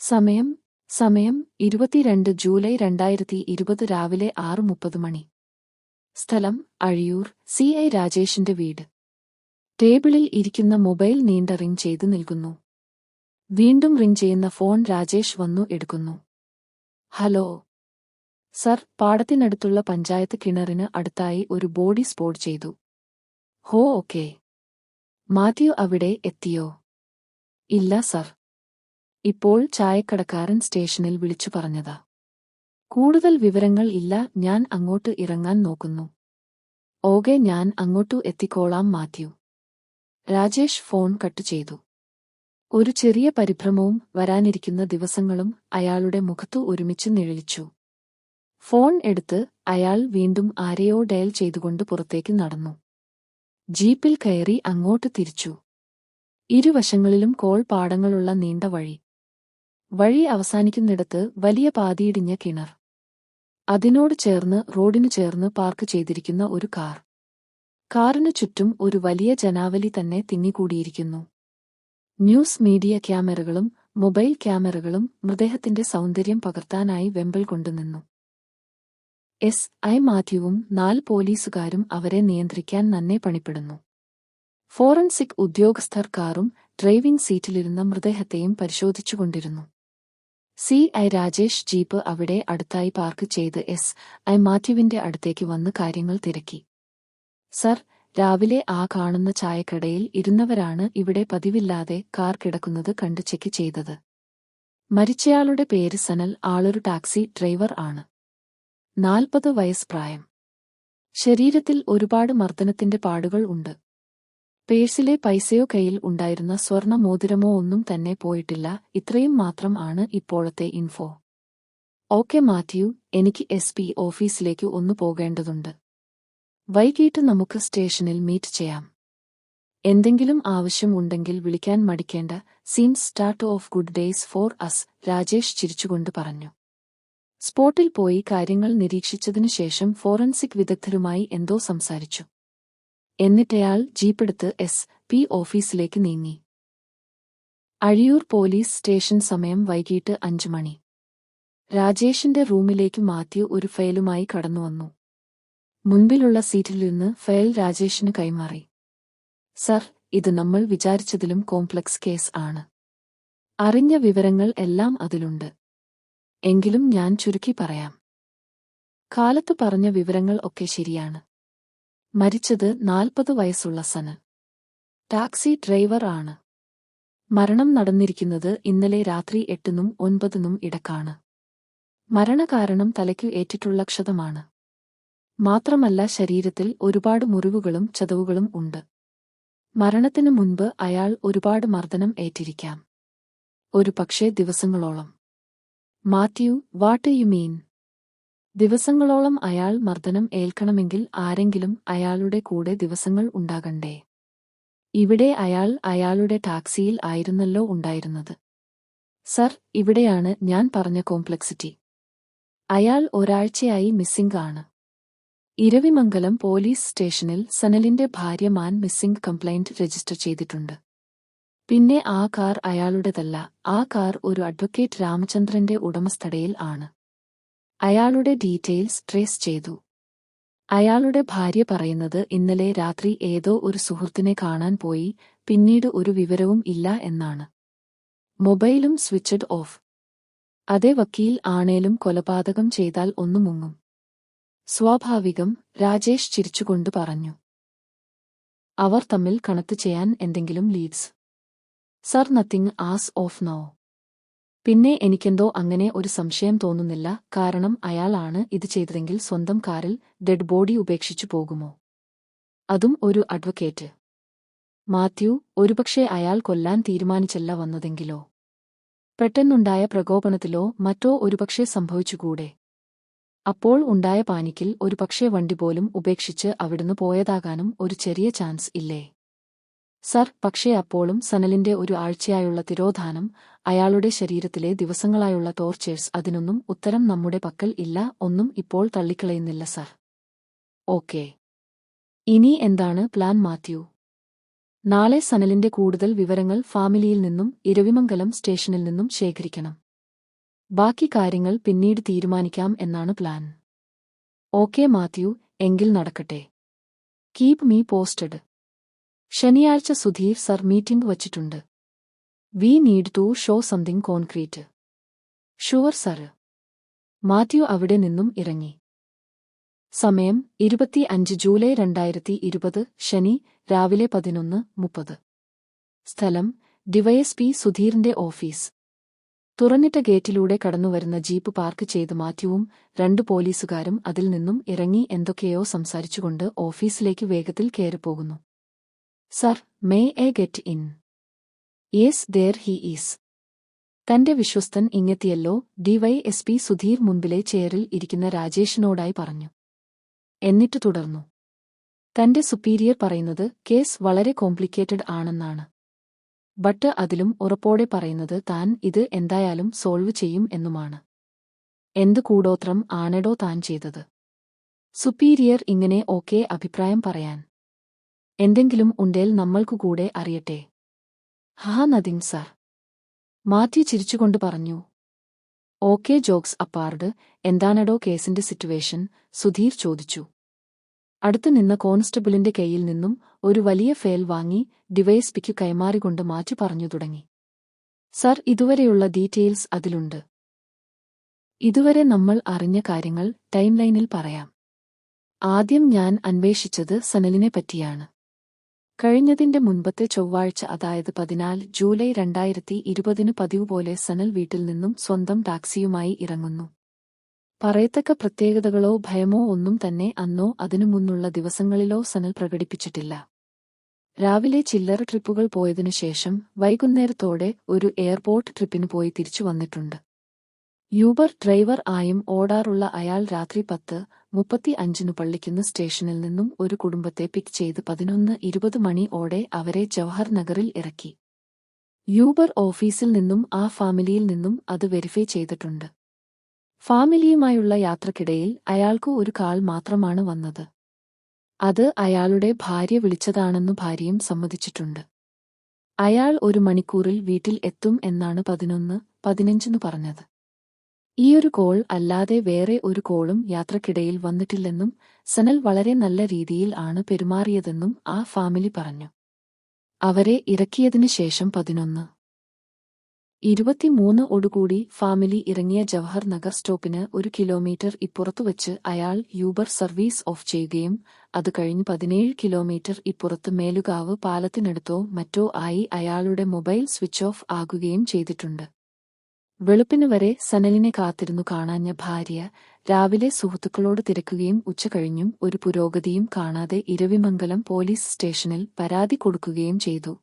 സമയം സമയം 22 ജൂലൈ 2020 രാവിലെ 6:30 മണി. സ്ഥലം അഴിയൂർ. CI രാജേഷിന്റെ വീട്. ടേബിളിൽ ഇരിക്കുന്ന മൊബൈൽ നീണ്ട റിംഗ് ചെയ്തു നിൽക്കുന്നു. വീണ്ടും റിംഗ് ചെയ്യുന്ന ഫോൺ രാജേഷ് വന്നു എടുക്കുന്നു. ഹലോ സർ, പാടത്തിനടുത്തുള്ള പഞ്ചായത്ത് കിണറിന് അടുത്തായി ഒരു ബോഡി സ്പോട്ട് ചെയ്തു. ഹോ, ഓക്കേ. മാത്യു അവിടെ എത്തിയോ? ഇല്ല സർ. ഇപ്പോൾ ചായക്കടക്കാരൻ സ്റ്റേഷനിൽ വിളിച്ചു പറഞ്ഞതാ. കൂടുതൽ വിവരങ്ങൾ ഇല്ല. ഞാൻ അങ്ങോട്ട് ഇറങ്ങാൻ നോക്കുന്നു. ഓകെ, ഞാൻ അങ്ങോട്ടു എത്തിക്കോളാം മാത്യു. രാജേഷ് ഫോൺ കട്ട് ചെയ്തു. ഒരു ചെറിയ പരിഭ്രമവും വരാനിരിക്കുന്ന ദിവസങ്ങളും അയാളുടെ മുഖത്തു ഒരുമിച്ച് നിഴലിച്ചു. ഫോൺ എടുത്ത് അയാൾ വീണ്ടും ആരെയോ ഡയൽ ചെയ്തുകൊണ്ട് പുറത്തേക്ക് നടന്നു. ജീപ്പിൽ കയറി അങ്ങോട്ട് തിരിച്ചു. ഇരുവശങ്ങളിലും കോൾ പാടങ്ങളുള്ള നീണ്ട വഴി. വഴി അവസാനിക്കുന്നിടത്ത് വലിയ പാതിയിടിഞ്ഞ കിണർ. അതിനോട് ചേർന്ന് റോഡിനു ചേർന്ന് പാർക്ക് ചെയ്തിരിക്കുന്ന ഒരു കാർ. കാറിനു ചുറ്റും ഒരു വലിയ ജനാവലി തന്നെ തിങ്ങിക്കൂടിയിരിക്കുന്നു. ന്യൂസ് മീഡിയ ക്യാമറകളും മൊബൈൽ ക്യാമറകളും മൃതദേഹത്തിന്റെ സൗന്ദര്യം പകർത്താനായി വെമ്പൽ കൊണ്ടുനിന്നു. SI മാത്യുവും 4 പോലീസുകാരും അവരെ നിയന്ത്രിക്കാൻ നന്നെ പണിപ്പെടുന്നു. ഫോറൻസിക് ഉദ്യോഗസ്ഥർ കാറും ഡ്രൈവിംഗ് സീറ്റിലിരുന്ന മൃതദേഹത്തെയും പരിശോധിച്ചുകൊണ്ടിരുന്നു. CI രാജേഷ് ജീപ്പ് അവിടെ അടുത്തായി പാർക്ക് ചെയ്ത് SI മാത്യുവിന്റെ അടുത്തേക്ക് വന്ന് കാര്യങ്ങൾ തിരക്കി. സർ, രാവിലെ ആ കാണുന്ന ചായക്കടയിൽ ഇരുന്നവരാണ് ഇവിടെ പതിവില്ലാതെ കാർ കിടക്കുന്നത് കണ്ട് ചെക്ക് ചെയ്തത്. മരിച്ചയാളുടെ പേര് സനൽ. ആളൊരു ടാക്സി ഡ്രൈവർ ആണ്. 40 വയസ്സ് പ്രായം. ശരീരത്തിൽ ഒരുപാട് മർദ്ദനത്തിന്റെ പാടുകൾ ഉണ്ട്. പേഴ്സിലെ പൈസയോ കയ്യിൽ ഉണ്ടായിരുന്ന സ്വർണ്ണ മോതിരമോ ഒന്നും തന്നെ പോയിട്ടില്ല. ഇത്രയും മാത്രം ആണ് ഇപ്പോഴത്തെ ഇൻഫോ. ഓക്കെ മാത്യു, എനിക്ക് SP ഓഫീസിലേക്ക് ഒന്ന് പോകേണ്ടതുണ്ട്. വൈകിട്ട് നമുക്ക് സ്റ്റേഷനിൽ മീറ്റ് ചെയ്യാം. എന്തെങ്കിലും ആവശ്യം ഉണ്ടെങ്കിൽ വിളിക്കാൻ മടിക്കേണ്ട. Seems start of good days for us, Rajesh ചിരിച്ചുകൊണ്ട് പറഞ്ഞു. സ്പോട്ടിൽ പോയി കാര്യങ്ങൾ നിരീക്ഷിച്ചതിനു ശേഷം ഫോറൻസിക് വിദഗ്ധരുമായി എന്തോ സംസാരിച്ചു. എന്നിട്ടയാൾ ജീപ്പെടുത്ത് SP ഓഫീസിലേക്ക് നീങ്ങി. Azhiyur police station. സമയം വൈകിട്ട് 5 മണി. രാജേഷിന്റെ റൂമിലേക്ക് മാത്യു ഒരു ഫയലുമായി കടന്നുവന്നു. മുൻപിലുള്ള സീറ്റിലിരുന്ന് ഫയൽ രാജേഷിന് കൈമാറി. സർ, ഇത് നമ്മൾ വിചാരിച്ചതിലും കോംപ്ലക്സ് കേസ് ആണ്. അറിഞ്ഞ വിവരങ്ങൾ എല്ലാം അതിലുണ്ട്. എങ്കിലും ഞാൻ ചുരുക്കി പറയാം. കാലത്ത് പറഞ്ഞ വിവരങ്ങൾ ഒക്കെ ശരിയാണ്. മരിച്ചത് 40 വയസ്സുള്ള സനൽ. ടാക്സി ഡ്രൈവർ ആണ്. മരണം നടന്നിരിക്കുന്നത് ഇന്നലെ രാത്രി 8-നും 9-നും ഇടക്കാണ്. മരണകാരണം തലയ്ക്കു ഏറ്റിട്ടുള്ള ക്ഷതമാണ്. മാത്രമല്ല ശരീരത്തിൽ ഒരുപാട് മുറിവുകളും ചതവുകളും ഉണ്ട്. മരണത്തിനു മുൻപ് അയാൾ ഒരുപാട് മർദ്ദനം ഏറ്റിരിക്കാം. ഒരു പക്ഷേ ദിവസങ്ങളോളം. Mathew, what you mean? ദിവസങ്ങളോളം അയാൾ മർദ്ദനം ഏൽക്കണമെങ്കിൽ ആരെങ്കിലും അയാളുടെ കൂടെ ദിവസങ്ങൾ ഉണ്ടാകണ്ടേ? ഇവിടെ അയാൾ അയാളുടെ ടാക്സിയിൽ ആയിരുന്നല്ലോ ഉണ്ടായിരുന്നത്. സർ, ഇവിടെയാണ് ഞാൻ പറഞ്ഞ കോംപ്ലക്സിറ്റി. അയാൾ ഒരാഴ്ചയായി മിസ്സിംഗ് ആണ്. ഇരവിമംഗലം പോലീസ് സ്റ്റേഷനിൽ സനലിന്റെ ഭാര്യ മാൻ മിസ്സിംഗ് കംപ്ലൈന്റ് രജിസ്റ്റർ ചെയ്തിട്ടുണ്ട്. പിന്നെ ആ കാർ അയാളുടേതല്ല. ആ കാർ ഒരു അഡ്വക്കേറ്റ് രാമചന്ദ്രന്റെ ഉടമസ്ഥതയിൽ ആണ്. അയാളുടെ ഡീറ്റെയിൽസ് ട്രേസ് ചെയ്തു. അയാളുടെ ഭാര്യ പറയുന്നത് ഇന്നലെ രാത്രി ഏതോ ഒരു സുഹൃത്തിനെ കാണാൻ പോയി, പിന്നീട് ഒരു വിവരവും ഇല്ല എന്നാണ്. മൊബൈലും സ്വിച്ച്ഡ് ഓഫ്. അതേ വക്കീൽ ആണേലും കൊലപാതകം ചെയ്താൽ ഒന്നു മുങ്ങും. സ്വാഭാവികം, രാജേഷ് ചിരിച്ചുകൊണ്ട് പറഞ്ഞു. അവർ തമ്മിൽ കണക്ട് ചെയ്യാൻ എന്തെങ്കിലും leads? Sir, nothing as of now. പിന്നെ എനിക്കെന്തോ അങ്ങനെ ഒരു സംശയം തോന്നുന്നില്ല. കാരണം അയാളാണ് ഇത് ചെയ്തതെങ്കിൽ സ്വന്തം കാറിൽ ഡെഡ് ബോഡി ഉപേക്ഷിച്ചു പോകുമോ? അതും ഒരു അഡ്വക്കേറ്റ്. മാത്യു, ഒരുപക്ഷെ അയാൾ കൊല്ലാൻ തീരുമാനിച്ചല്ല വന്നതെങ്കിലോ? പെട്ടെന്നുണ്ടായ പ്രകോപനത്തിലോ മറ്റോ ഒരുപക്ഷെ സംഭവിച്ചുകൂടെ? അപ്പോൾ ഉണ്ടായ പാനിക്കിൽ ഒരുപക്ഷെ വണ്ടി പോലും ഉപേക്ഷിച്ച് അവിടുന്ന് പോയതാകാനും ഒരു ചെറിയ ചാൻസ് ഇല്ലേ? സർ, പക്ഷേ അപ്പോഴും സനലിന്റെ ഒരു ആഴ്ചയായുള്ള തിരോധാനം, അയാളുടെ ശരീരത്തിലെ ദിവസങ്ങളായുള്ള ടോർച്ചേഴ്സ്, അതിനൊന്നും ഉത്തരം നമ്മുടെ പക്കൽ ഇല്ല. ഒന്നും ഇപ്പോൾ തള്ളിക്കളയുന്നില്ല സർ. ഓക്കേ. ഇനി എന്താണ് പ്ലാൻ മാത്യു? നാളെ സനലിന്റെ കൂടുതൽ വിവരങ്ങൾ ഫാമിലിയിൽ നിന്നും ഇരവിമംഗലം സ്റ്റേഷനിൽ നിന്നും ശേഖരിക്കണം. ബാക്കി കാര്യങ്ങൾ പിന്നീട് തീരുമാനിക്കാം എന്നാണ് പ്ലാൻ. ഓക്കെ മാത്യു, എങ്കിൽ നടക്കട്ടെ. Keep me posted. ശനിയാഴ്ച സുധീർ സർ മീറ്റിംഗ് വച്ചിട്ടുണ്ട്. We need to show something concrete. Sure sir. Mathew അവിടെ നിന്നും ഇറങ്ങി. സമയം 25 ജൂലൈ 2020 ശനി രാവിലെ 11:30. സ്ഥലം ഡിവൈഎസ്പി സുധീറിന്റെ ഓഫീസ്. തുറന്നിട്ട ഗേറ്റിലൂടെ കടന്നുവരുന്ന ജീപ്പ് പാർക്ക് ചെയ്ത് മാത്യുവും 2 പോലീസുകാരും അതിൽ നിന്നും ഇറങ്ങി എന്തൊക്കെയോ സംസാരിച്ചുകൊണ്ട് ഓഫീസിലേക്ക് വേഗത്തിൽ കയറിപ്പോകുന്നു. Sir, may I get in? Yes, there he is. തന്റെ വിശ്വസ്തൻ ഇങ്ങെത്തിയല്ലോ, ഡിവൈഎസ്പി സുധീർ മുൻപിലെ ചെയറിൽ ഇരിക്കുന്ന രാജേഷിനോടായി പറഞ്ഞു. എന്നിട്ട് തുടർന്നു. തന്റെ സുപ്പീരിയർ പറയുന്നത് കേസ് വളരെ കോംപ്ലിക്കേറ്റഡ് ആണെന്നാണ്. ബട്ട് അതിലും ഉറപ്പോടെ പറയുന്നത് താൻ ഇത് എന്തായാലും സോൾവ് ചെയ്യും എന്നുമാണ്. എന്ത് കൂടോത്രം ആണെടോ താൻ ചെയ്തത്? സുപ്പീരിയർ ഇങ്ങനെ ഓക്കെ അഭിപ്രായം പറയാൻ എന്തെങ്കിലും ഉണ്ടേൽ നമ്മൾക്കുകൂടെ അറിയട്ടെ. Nothing sir. മാത്യു ചിരിച്ചുകൊണ്ട് പറഞ്ഞു. ഓക്കെ, ജോക്സ് അപ്പാർഡ്, എന്താണെടോ കേസിന്റെ സിറ്റുവേഷൻ? സുധീർ ചോദിച്ചു. അടുത്തു നിന്ന കോൺസ്റ്റബിളിന്റെ കൈയിൽ നിന്നും ഒരു വലിയ ഫയൽ വാങ്ങി ഡിവൈഎസ്പിക്കു കൈമാറിക്കൊണ്ട് മാത്യു പറഞ്ഞു തുടങ്ങി. സർ, ഇതുവരെയുള്ള ഡീറ്റെയിൽസ് അതിലുണ്ട്. ഇതുവരെ നമ്മൾ അറിഞ്ഞ കാര്യങ്ങൾ ടൈംലൈനിൽ പറയാം. ആദ്യം ഞാൻ അന്വേഷിച്ചത് സനലിനെ പറ്റിയാണ്. കഴിഞ്ഞതിന്റെ മുൻപത്തെ ചൊവ്വാഴ്ച, അതായത് 14 ജൂലൈ 2020 പതിവുപോലെ സനൽ വീട്ടിൽ നിന്നും സ്വന്തം ടാക്സിയുമായി ഇറങ്ങുന്നു. പറയത്തക്ക പ്രത്യേകതകളോ ഭയമോ ഒന്നും തന്നെ അന്നോ അതിനു മുന്നുള്ള ദിവസങ്ങളിലോ സനൽ പ്രകടിപ്പിച്ചിട്ടില്ല. രാവിലെ ചില്ലറ ട്രിപ്പുകൾ പോയതിനു ശേഷം വൈകുന്നേരത്തോടെ ഒരു എയർപോർട്ട് ട്രിപ്പിന് പോയി തിരിച്ചു വന്നിട്ടുണ്ട്. യൂബർ ഡ്രൈവർ ആയും ഓടാറുള്ള അയാൾ രാത്രി 10:35 പള്ളിക്കുന്ന് സ്റ്റേഷനിൽ നിന്നും ഒരു കുടുംബത്തെ പിക്ക് ചെയ്ത് 11:20 മണിയോടെ അവരെ ജവഹർ നഗറിൽ ഇറക്കി. യൂബർ ഓഫീസിൽ നിന്നും ആ ഫാമിലിയിൽ നിന്നും അത് വെരിഫൈ ചെയ്തിട്ടുണ്ട്. ഫാമിലിയുമായുള്ള യാത്രക്കിടയിൽ അയാൾക്കു ഒരു കാൾ മാത്രമാണ് വന്നത്. അത് അയാളുടെ ഭാര്യ വിളിച്ചതാണെന്നു ഭാര്യയും സമ്മതിച്ചിട്ടുണ്ട്. അയാൾ 1 മണിക്കൂറിൽ വീട്ടിൽ എത്തും എന്നാണ് 11:15 പറഞ്ഞത്. ഈയൊരു കോൾ അല്ലാതെ വേറെ ഒരു കോളും യാത്രക്കിടയിൽ വന്നിട്ടില്ലെന്നും സനൽ വളരെ നല്ല രീതിയിൽ ആണ് പെരുമാറിയതെന്നും ആ ഫാമിലി പറഞ്ഞു. അവരെ ഇറക്കിയതിനു ശേഷം 11:23 ഫാമിലി ഇറങ്ങിയ ജവഹർ നഗർ സ്റ്റോപ്പിന് 1 കിലോമീറ്റർ ഇപ്പുറത്തുവച്ച് അയാൾ യൂബർ സർവീസ് ഓഫ് ചെയ്യുകയും അത് കഴിഞ്ഞ് 17 കിലോമീറ്റർ ഇപ്പുറത്ത് മേലുകാവ് പാലത്തിനടുത്തോ മറ്റോ ആയി അയാളുടെ മൊബൈൽ സ്വിച്ച് ഓഫ് ആകുകയും ചെയ്തിട്ടുണ്ട്. വെളുപ്പിന് വരെ സനലിനെ കാത്തിരുന്നു കാണാഞ്ഞ ഭാര്യ രാവിലെ സുഹൃത്തുക്കളോട് തിരക്കുകയും ഉച്ചകഴിഞ്ഞും ഒരു പുരോഗതിയും കാണാതെ ഇരവിമംഗലം പോലീസ് സ്റ്റേഷനിൽ പരാതി കൊടുക്കുകയും ചെയ്തു.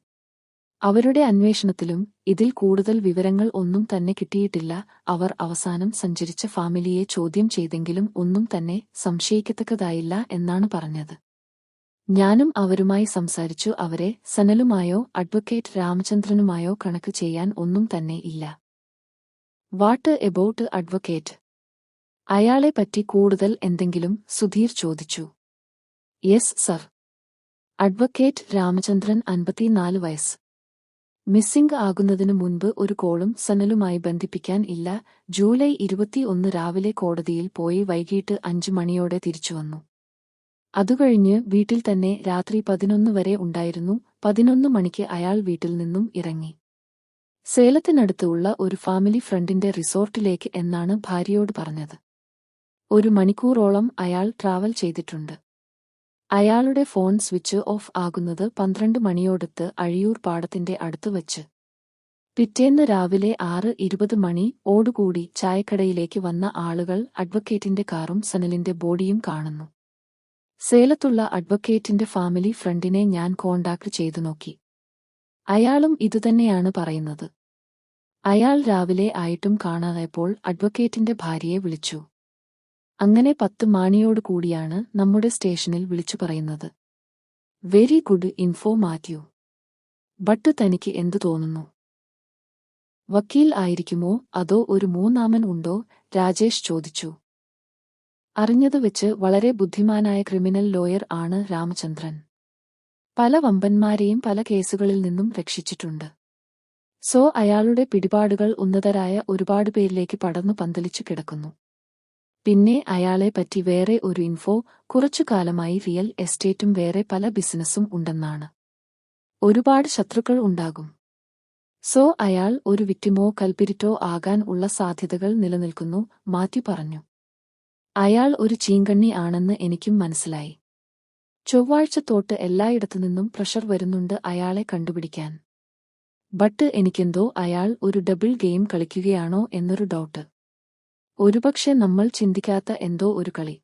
അവരുടെ അന്വേഷണത്തിലും ഇതിൽ കൂടുതൽ വിവരങ്ങൾ ഒന്നും തന്നെ കിട്ടിയിട്ടില്ല. അവർ അവസാനം സഞ്ചരിച്ച ഫാമിലിയെ ചോദ്യം ചെയ്തെങ്കിലും ഒന്നും തന്നെ സംശയിക്കത്തക്കതായില്ല എന്നാണ് പറഞ്ഞത്. ഞാനും അവരുമായി സംസാരിച്ചു. അവരെ സനലുമായോ അഡ്വക്കേറ്റ് രാമചന്ദ്രനുമായോ കണക്ക് ചെയ്യാൻ ഒന്നും തന്നെ ഇല്ല. What about advocate? അയാളെപ്പറ്റി കൂടുതൽ എന്തെങ്കിലും? സുധീർ ചോദിച്ചു. Yes sir. അഡ്വക്കേറ്റ് രാമചന്ദ്രൻ, 54 വയസ്സ്. മിസ്സിംഗ് ആകുന്നതിനു മുൻപ് ഒരു കോളും സനലുമായി ബന്ധിപ്പിക്കാൻ ഇല്ല. ജൂലൈ 21 രാവിലെ കോടതിയിൽ പോയി വൈകിട്ട് 5 മണിയോടെ തിരിച്ചുവന്നു. അതുകഴിഞ്ഞ് വീട്ടിൽ തന്നെ രാത്രി 11 വരെ ഉണ്ടായിരുന്നു. 11 മണിക്ക് അയാൾ വീട്ടിൽ നിന്നും ഇറങ്ങി. സേലത്തിനടുത്ത് ഉള്ള ഒരു ഫാമിലി ഫ്രണ്ടിന്റെ റിസോർട്ടിലേക്ക് എന്നാണ് ഭാര്യയോട് പറഞ്ഞത്. 1 മണിക്കൂറോളം അയാൾ ട്രാവൽ ചെയ്തിട്ടുണ്ട്. അയാളുടെ ഫോൺ സ്വിച്ച് ഓഫ് ആകുന്നത് 12 മണിയോടത്ത് അഴിയൂർ പാടത്തിന്റെ അടുത്ത് വച്ച്. പിറ്റേന്ന് രാവിലെ 6:20 മണിയോടുകൂടി ചായക്കടയിലേക്ക് വന്ന ആളുകൾ അഡ്വക്കേറ്റിന്റെ കാറും സനലിന്റെ ബോഡിയും കാണുന്നു. സേലത്തുള്ള അഡ്വക്കേറ്റിന്റെ ഫാമിലി ഫ്രണ്ടിനെ ഞാൻ കോണ്ടാക്ട് ചെയ്തു നോക്കി. അയാളും ഇതുതന്നെയാണ് പറയുന്നത്. അയാൾ രാവിലെ ആയിട്ടും കാണാതായപ്പോൾ അഡ്വക്കേറ്റിന്റെ ഭാര്യയെ വിളിച്ചു. അങ്ങനെ 10 മണിയോടുകൂടിയാണ് നമ്മുടെ സ്റ്റേഷനിൽ വിളിച്ചു പറയുന്നത്. Very good info Mathew. But തനിക്ക് എന്തു തോന്നുന്നു? വക്കീൽ ആയിരിക്കുമോ അതോ ഒരു മൂന്നാമൻ ഉണ്ടോ? രാജേഷ് ചോദിച്ചു. അറിഞ്ഞത് വെച്ച് വളരെ ബുദ്ധിമാനായ ക്രിമിനൽ ലോയർ ആണ് രാമചന്ദ്രൻ. പല വമ്പന്മാരെയും പല കേസുകളിൽ നിന്നും രക്ഷിച്ചിട്ടുണ്ട്. സോ അയാളുടെ പിടിപാടുകൾ ഉന്നതരായ ഒരുപാട് പേരിലേക്ക് പടർന്നു പന്തലിച്ചു കിടക്കുന്നു. പിന്നെ അയാളെപ്പറ്റി വേറെ ഒരു ഇൻഫോ, കുറച്ചു കാലമായി റിയൽ എസ്റ്റേറ്റും വേറെ പല ബിസിനസ്സും ഉണ്ടെന്നാണ്. ഒരുപാട് ശത്രുക്കൾ ഉണ്ടാകും. സോ അയാൾ ഒരു വിക്ടിമോ കൽപിരിറ്റോ ആകാൻ ഉള്ള സാധ്യതകൾ നിലനിൽക്കുന്നു, മാത്യു പറഞ്ഞു. അയാൾ ഒരു ചീങ്കണ്ണി ആണെന്ന് എനിക്കും മനസ്സിലായി. ചൊവ്വാഴ്ച തൊട്ട് എല്ലായിടത്തുനിന്നും പ്രഷർ വരുന്നുണ്ട് അയാളെ കണ്ടുപിടിക്കാൻ. ബട്ട് എനിക്കെന്തോ അയാൾ ഒരു ഡബിൾ ഗെയിം കളിക്കുകയാണോ എന്നൊരു ഡൗട്ട്. ഒരുപക്ഷെ നമ്മൾ ചിന്തിക്കാത്ത എന്തോ ഒരു കളി.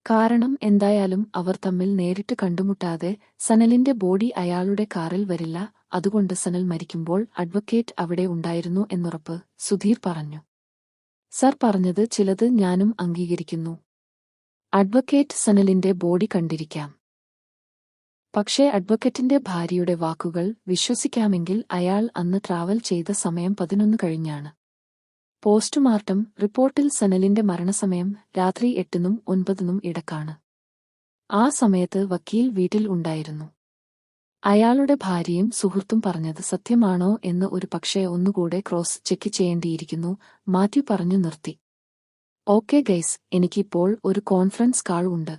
കാരണം എന്തായാലും അവർ തമ്മിൽ നേരിട്ട് കണ്ടുമുട്ടാതെ സനലിന്റെ ബോഡി അയാളുടെ കാറിൽ വരില്ല. അതുകൊണ്ട് സനൽ മരിക്കുമ്പോൾ അഡ്വക്കേറ്റ് അവിടെ ഉണ്ടായിരുന്നു എന്നുറപ്പ്, സുധീർ പറഞ്ഞു. സർ പറഞ്ഞത് ചിലത് ഞാനും അംഗീകരിക്കുന്നു. അഡ്വക്കേറ്റ് സനലിന്റെ ബോഡി കണ്ടിരിക്കാം. പക്ഷേ അഡ്വക്കറ്റിന്റെ ഭാര്യയുടെ വാക്കുകൾ വിശ്വസിക്കാമെങ്കിൽ അയാൾ അന്ന് ട്രാവൽ ചെയ്ത സമയം 11 കഴിഞ്ഞാണ്. പോസ്റ്റ്മോർട്ടം റിപ്പോർട്ടിൽ സനലിന്റെ മരണസമയം രാത്രി 8-നും 9-നും ഇടക്കാണ്. ആ സമയത്ത് വക്കീൽ വീട്ടിൽ ഉണ്ടായിരുന്നു. അയാളുടെ ഭാര്യയും സുഹൃത്തും പറഞ്ഞത് സത്യമാണോ എന്ന് ഒരു പക്ഷേ ഒന്നുകൂടെ ക്രോസ് ചെക്ക് ചെയ്യേണ്ടിയിരിക്കുന്നു, മാത്യു പറഞ്ഞു നിർത്തി. ഓക്കെ ഗൈസ്, എനിക്കിപ്പോൾ ഒരു കോൺഫറൻസ് കാൾ ഉണ്ട്.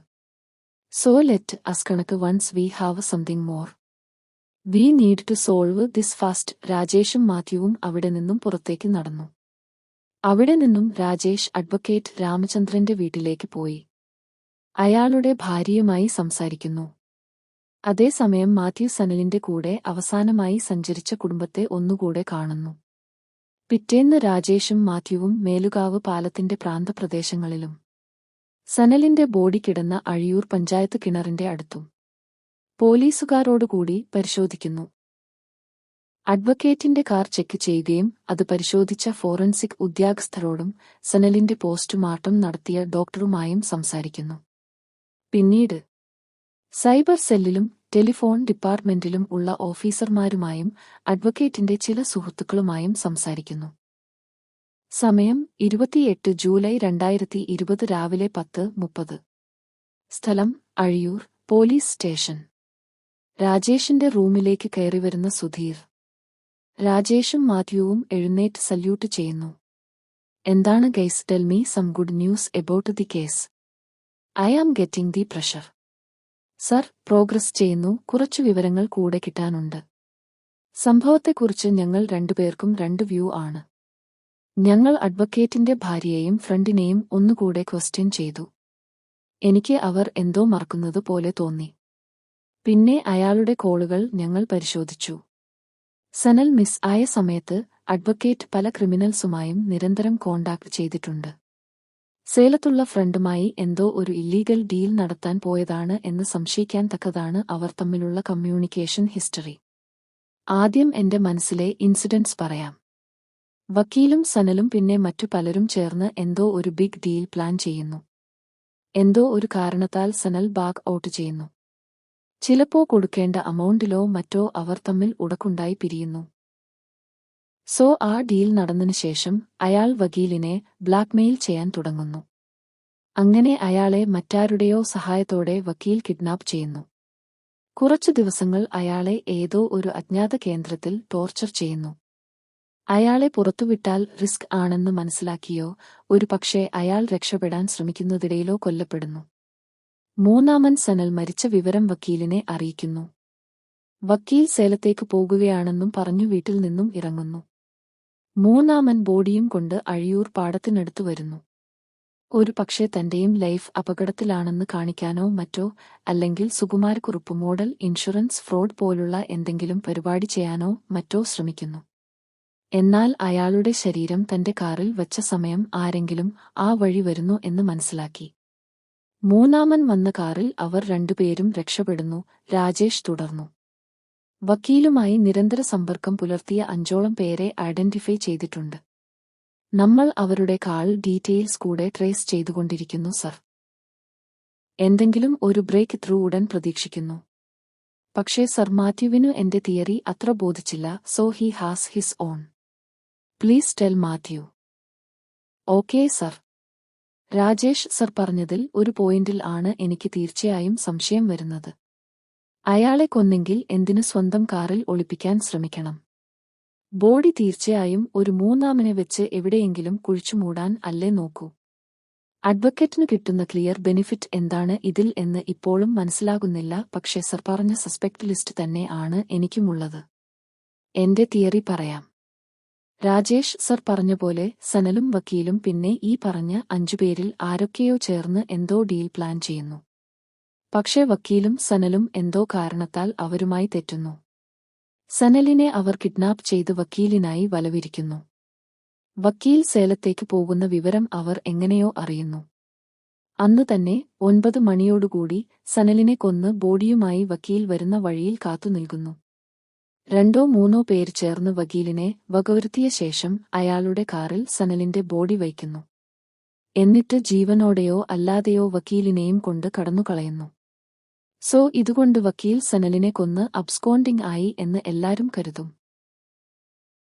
So let us connect once we have something more. We need to solve this fast. രാജേഷും മാത്യുവും അവിടെ നിന്നും പുറത്തേക്ക് നടന്നു. അവിടെ നിന്നും രാജേഷ് അഡ്വക്കേറ്റ് രാമചന്ദ്രന്റെ വീട്ടിലേക്ക് പോയി. അയാളുടെ ഭാര്യയുമായി സംസാരിക്കുന്നു. അതേസമയം മാത്യു സനലിന്റെ കൂടെ അവസാനമായി സഞ്ചരിച്ച കുടുംബത്തെ ഒന്നുകൂടെ കാണുന്നു. പിറ്റേന്ന് രാജേഷും മാത്യുവും മേലുകാവ് പാലത്തിന്റെ പ്രാന്തപ്രദേശങ്ങളിലും സനലിന്റെ ബോഡി കിടന്ന അഴിയൂർ പഞ്ചായത്ത് കിണറിന്റെ അടുത്തും പോലീസുകാരോടുകൂടി പരിശോധിക്കുന്നു. അഡ്വക്കേറ്റിന്റെ കാർ ചെക്ക് ചെയ്യുകയും അത് പരിശോധിച്ച ഫോറൻസിക് ഉദ്യോഗസ്ഥരോടും സനലിന്റെ പോസ്റ്റ്മോർട്ടം നടത്തിയ ഡോക്ടറുമായും സംസാരിക്കുന്നു. പിന്നീട് സൈബർ സെല്ലിലും ടെലിഫോൺ ഡിപ്പാർട്ട്മെന്റിലും ഉള്ള ഓഫീസർമാരുമായും അഡ്വക്കേറ്റിന്റെ ചില സുഹൃത്തുക്കളുമായും സംസാരിക്കുന്നു. സമയം 28 ജൂലൈ 2020 രാവിലെ 10:30. സ്ഥലം അഴിയൂർ പോലീസ് സ്റ്റേഷൻ. രാജേഷിന്റെ റൂമിലേക്ക് കയറിവരുന്ന സുധീർ. രാജേഷും മാത്യുവും എഴുന്നേറ്റ് സല്യൂട്ട് ചെയ്യുന്നു. എന്താണ് guys, tell me some good news about the case. I am getting the pressure. Sir, progress ചെയ്യുന്നു. കുറച്ചു വിവരങ്ങൾ കൂടെ കിട്ടാനുണ്ട്. സംഭവത്തെക്കുറിച്ച് ഞങ്ങൾ രണ്ടുപേർക്കും 2 വ്യൂ ആണ്. ഞങ്ങൾ അഡ്വക്കേറ്റിന്റെ ഭാര്യയെയും ഫ്രണ്ടിനെയും ഒന്നുകൂടെ ക്വസ്റ്റ്യൻ ചെയ്തു. എനിക്ക് അവർ എന്തോ മറക്കുന്നത് പോലെ തോന്നി. പിന്നെ അയാളുടെ കോളുകൾ ഞങ്ങൾ പരിശോധിച്ചു. സനൽ മിസ് ആയ സമയത്ത് അഡ്വക്കേറ്റ് പല ക്രിമിനൽസുമായും നിരന്തരം കോണ്ടാക്ട് ചെയ്തിട്ടുണ്ട്. സേലത്തുള്ള ഫ്രണ്ടുമായി എന്തോ ഒരു ഇല്ലീഗൽ ഡീൽ നടത്താൻ പോയതാണ് എന്ന് സംശയിക്കാൻ തക്കതാണ് അവർ തമ്മിലുള്ള കമ്മ്യൂണിക്കേഷൻ ഹിസ്റ്ററി. ആദ്യം എന്റെ മനസ്സിലെ ഇൻസിഡന്റ്സ് പറയാം. വക്കീലും സനലും പിന്നെ മറ്റു പലരും ചേർന്ന് എന്തോ ഒരു ബിഗ് ഡീൽ പ്ലാൻ ചെയ്യുന്നു. എന്തോ ഒരു കാരണത്താൽ സനൽ ബാക്ക് ഔട്ട് ചെയ്യുന്നു. ചിലപ്പോ കൊടുക്കേണ്ട അമൗണ്ടിലോ മറ്റോ അവർ തമ്മിൽ ഉടക്കുണ്ടായി പിരിയുന്നു. സോ ആ ഡീൽ നടന്നതിനു ശേഷം അയാൾ വക്കീലിനെ ബ്ലാക്ക്മെയിൽ ചെയ്യാൻ തുടങ്ങുന്നു. അങ്ങനെ അയാളെ മറ്റാരുടെയോ സഹായത്തോടെ വക്കീൽ കിഡ്നാപ്പ് ചെയ്യുന്നു. കുറച്ചു ദിവസങ്ങൾ അയാളെ ഏതോ ഒരു അജ്ഞാത കേന്ദ്രത്തിൽ ടോർച്ചർ ചെയ്യുന്നു. അയാളെ പുറത്തുവിട്ടാൽ റിസ്ക് ആണെന്ന് മനസ്സിലാക്കിയോ ഒരു പക്ഷേ അയാൾ രക്ഷപ്പെടാൻ ശ്രമിക്കുന്നതിടയിലോ കൊല്ലപ്പെടുന്നു. മൂന്നാമൻ സനൽ മരിച്ച വിവരം വക്കീലിനെ അറിയിക്കുന്നു. വക്കീൽ സേലത്തേക്ക് പോകുകയാണെന്നും പറഞ്ഞു വീട്ടിൽ നിന്നും ഇറങ്ങുന്നു. മൂന്നാമൻ ബോഡിയും കൊണ്ട് അഴിയൂർ പാടത്തിനടുത്ത് വരുന്നു. ഒരു പക്ഷേ തന്റെയും ലൈഫ് അപകടത്തിലാണെന്ന് കാണിക്കാനോ മറ്റോ, അല്ലെങ്കിൽ സുകുമാരക്കുറുപ്പ് മോഡൽ ഇൻഷുറൻസ് ഫ്രോഡ് പോലുള്ള എന്തെങ്കിലും പരിപാടി ചെയ്യാനോ മറ്റോ ശ്രമിക്കുന്നു. എന്നാൽ അയാളുടെ ശരീരം തന്റെ കാറിൽ വച്ച സമയം ആരെങ്കിലും ആ വഴി വരുന്നു എന്ന് മനസ്സിലാക്കി. മൂന്നാമൻ വന്ന കാറിൽ അവർ രണ്ടുപേരും രക്ഷപ്പെടുന്നു. രാജേഷ് തുടർന്നു. വക്കീലുമായി നിരന്തര സമ്പർക്കം പുലർത്തിയ 5ഓളം പേരെ ഐഡന്റിഫൈ ചെയ്തിട്ടുണ്ട്. നമ്മൾ അവരുടെ കാൾ ഡീറ്റെയിൽസ് കൂടെ ട്രേസ് ചെയ്തുകൊണ്ടിരിക്കുന്നു സർ. എന്തെങ്കിലും ഒരു ബ്രേക്ക് ത്രൂ ഉടൻ പ്രതീക്ഷിക്കുന്നു. പക്ഷേ സർ, മാത്യുവിനു എന്റെ തിയറി അത്ര ബോധിച്ചില്ല. So he has his own. Please tell Mathew. Okay sir. Rajesh sir പറഞ്ഞതിൽ ഒരു പോയിന്റിൽ ആണ് എനിക്ക് തീർച്ചയായും സംശയം വരുന്നത്. അയാളെ കൊന്നെങ്കിൽ എന്തിനു സ്വന്തം കാറിൽ ഒളിപ്പിക്കാൻ ശ്രമിക്കണം? ബോഡി തീർച്ചയായും ഒരു മൂന്നാമനെ വെച്ച് എവിടെയെങ്കിലും കുഴിച്ചുമൂടാൻ അല്ലേ നോക്കൂ. അഡ്വക്കേറ്റിനു കിട്ടുന്ന ക്ലിയർ ബെനിഫിറ്റ് എന്താണ് ഇതിൽ എന്ന് ഇപ്പോഴും മനസ്സിലാകുന്നില്ല. പക്ഷേ സർ പറഞ്ഞ സസ്പെക്ട് ലിസ്റ്റ് തന്നെ ആണ് എനിക്കുമുള്ളത്. എന്റെ തിയറി പറയാം. രാജേഷ് സർ പറഞ്ഞപോലെ സനലും വക്കീലും പിന്നെ ഈ പറഞ്ഞ 5 പേരിൽ ആരൊക്കെയോ ചേർന്ന് എന്തോ ഡീൽ പ്ലാൻ ചെയ്യുന്നു. പക്ഷേ വക്കീലും സനലും എന്തോ കാരണത്താൽ അവരുമായി തെറ്റുന്നു. സനലിനെ അവർ കിഡ്നാപ്പ് ചെയ്ത് വക്കീലിനായി വലവിരിക്കുന്നു. വക്കീൽ സേലത്തേക്ക് പോകുന്ന വിവരം അവർ എങ്ങനെയോ അറിയുന്നു. അന്ന് തന്നെ 9 മണിയോടുകൂടി സനലിനെ കൊന്ന് ബോഡിയുമായി വക്കീൽ വരുന്ന വഴിയിൽ കാത്തുനിൽക്കുന്നു. 2-3 പേർ ചേർന്ന് വക്കീലിനെ വകവരുത്തിയ ശേഷം അയാളുടെ കാറിൽ സനലിന്റെ ബോഡി വയ്ക്കുന്നു. എന്നിട്ട് ജീവനോടെയോ അല്ലാതെയോ വക്കീലിനെയും കൊണ്ട് കടന്നുകളയുന്നു. സോ ഇതുകൊണ്ട് വക്കീൽ സനലിനെ കൊന്ന് അബ്സ്കോണ്ടിംഗ് ആയി എന്ന് എല്ലാരും കരുതും.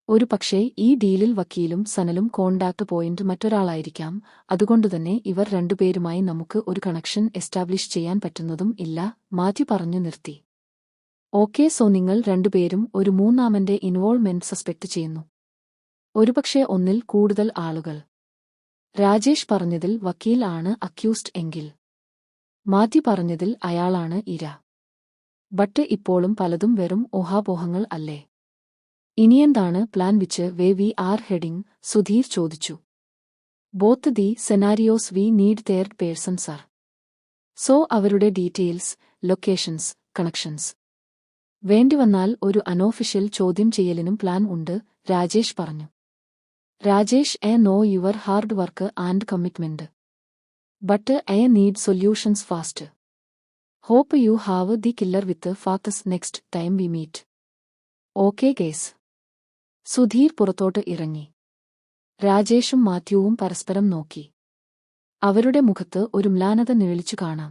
ഒരു പക്ഷേ ഈ ഡീലിൽ വക്കീലും സനലും കോണ്ടാക്ട് പോയിന്റ് മറ്റൊരാളായിരിക്കാം. അതുകൊണ്ടുതന്നെ ഇവർ രണ്ടുപേരുമായി നമുക്ക് ഒരു കണക്ഷൻ എസ്റ്റാബ്ലിഷ് ചെയ്യാൻ പറ്റുന്നതും ഇല്ല. മാത്യു പറഞ്ഞു നിർത്തി. ഓക്കെ, സോ നിങ്ങൾ രണ്ടുപേരും ഒരു മൂന്നാമന്റെ ഇൻവോൾവ്മെന്റ് സസ്പെക്ട് ചെയ്യുന്നു. ഒരുപക്ഷേ ഒന്നിൽ കൂടുതൽ ആളുകൾ. രാജേഷ് പറഞ്ഞതിൽ വക്കീൽ ആണ് അക്യൂസ്ഡ് എങ്കിൽ മാത്യു പറഞ്ഞതിൽ അയാളാണ് ഇര. ബട്ട് ഇപ്പോഴും പലതും വെറും ഊഹാപോഹങ്ങൾ അല്ലേ? ഇനിയെന്താണ് plan which way we are heading? Sudheer ചോദിച്ചു. Both the scenarios we need third person sir. So അവരുടെ ഡീറ്റെയിൽസ്, ലൊക്കേഷൻസ്, കണക്ഷൻസ്. വേണ്ടിവന്നാൽ ഒരു അനോഫിഷ്യൽ ചോദ്യം ചെയ്യലിനും പ്ലാൻ ഉണ്ട്, രാജേഷ് പറഞ്ഞു. Rajesh know your hard work and commitment. But need solutions fast. Hope you have the killer with facts next time we meet. Okay guys. Sudheer പുറത്തോട്ട് ഇറങ്ങി. രാജേഷും മാത്യുവും പരസ്പരം നോക്കി. അവരുടെ മുഖത്ത് ഒരു മ്ലാനത നിഴലിച്ചു കാണാം.